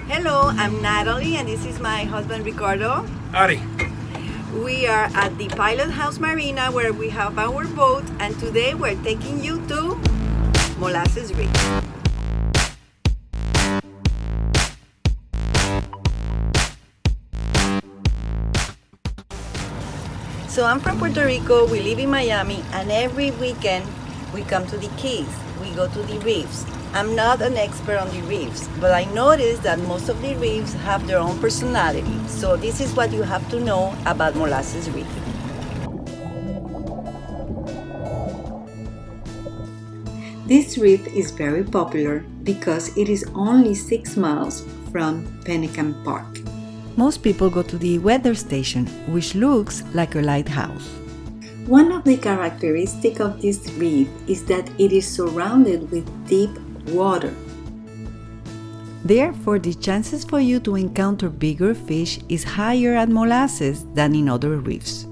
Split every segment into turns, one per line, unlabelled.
Hello, I'm Natalie and this is my husband Ricardo.
Howdy.
We are at the Pilot House Marina where we have our boat, and today we're taking you to Molasses Reef. So I'm from Puerto Rico, we live in Miami, and every weekend we come to the Keys. We go to the reefs. I'm not an expert on the reefs, but I noticed that most of the reefs have their own personality. So this is what you have to know about Molasses Reef. This reef is very popular because it is only 6 miles from Pelican Park. Most people go to the weather station, which looks like a lighthouse. One of the characteristics of this reef is that it is surrounded with deep water. Therefore, the chances for you to encounter bigger fish is higher at Molasses than in other reefs.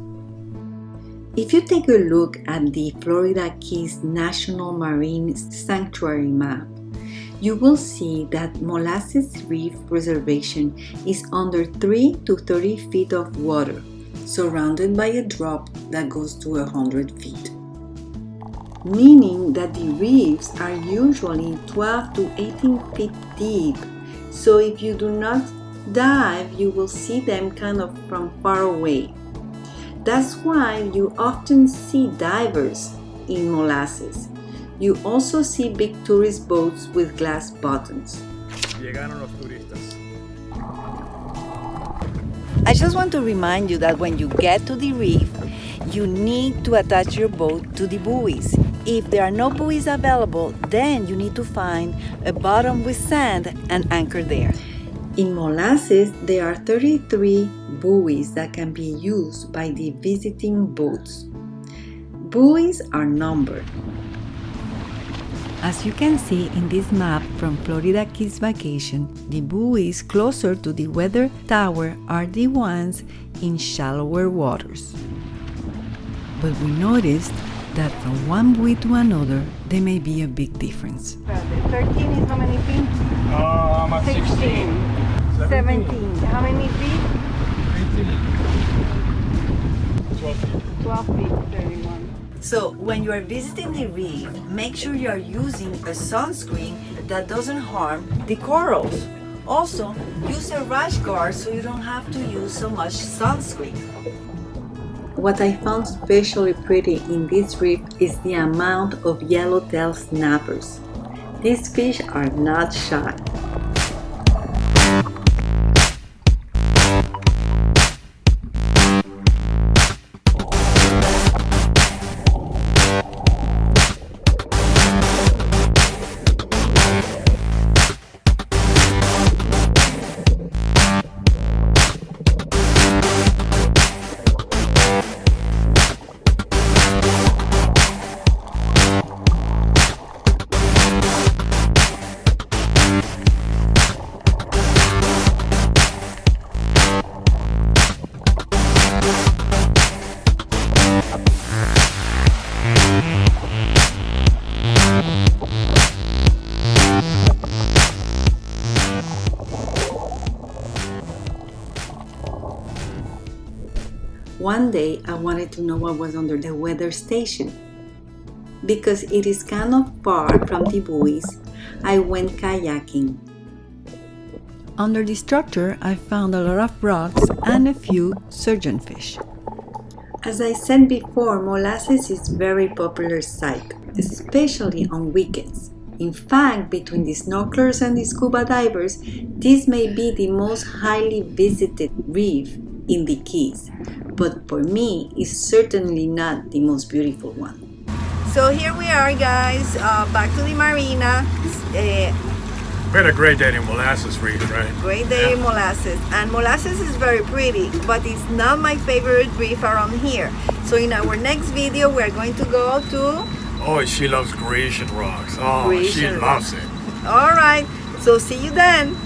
If you take a look at the Florida Keys National Marine Sanctuary map, you will see that Molasses Reef Reservation is under 3 to 30 feet of water, surrounded by a drop that goes to 100 feet. Meaning that the reefs are usually 12 to 18 feet deep, so if you do not dive, you will see them kind of from far away. That's why you often see divers in Molasses. You also see big tourist boats with glass bottoms.
Llegaron los turistas.
I just want to remind you that when you get to the reef, you need to attach your boat to the buoys. If there are no buoys available, then you need to find a bottom with sand and anchor there. In Molasses, there are 33 buoys that can be used by the visiting boats. Buoys are numbered. As you can see in this map from Florida Keys Vacation, the buoys closer to the weather tower are the ones in shallower waters. But we noticed that from one buoy to another, there may be a big difference. 13 is how many feet?
I'm at 16.
17. How many feet?
18. 12 feet.
12 feet, 31. So when you are visiting the reef, make sure you are using a sunscreen that doesn't harm the corals. Also, use a rash guard so you don't have to use so much sunscreen. What I found especially pretty in this reef is the amount of yellowtail snappers. These fish are not shy. One day I wanted to know what was under the weather station. Because it is kind of far from the buoys, I went kayaking. Under the structure, I found a lot of rocks and a few surgeonfish. As I said before, Molasses is a very popular site, especially on weekends. In fact, between the snorkelers and the scuba divers, this may be the most highly visited reef in the Keys. But for me, it's certainly not the most beautiful one. So here we are, guys, back to the marina.
We had a great day in Molasses Reef, right?
Great day in Molasses. And Molasses is very pretty, but it's not my favorite reef around here. So in our next video, we're going to go to...
Oh, she loves Grecian rocks. Oh,
Grecian
she loves it.
All right. So see you then.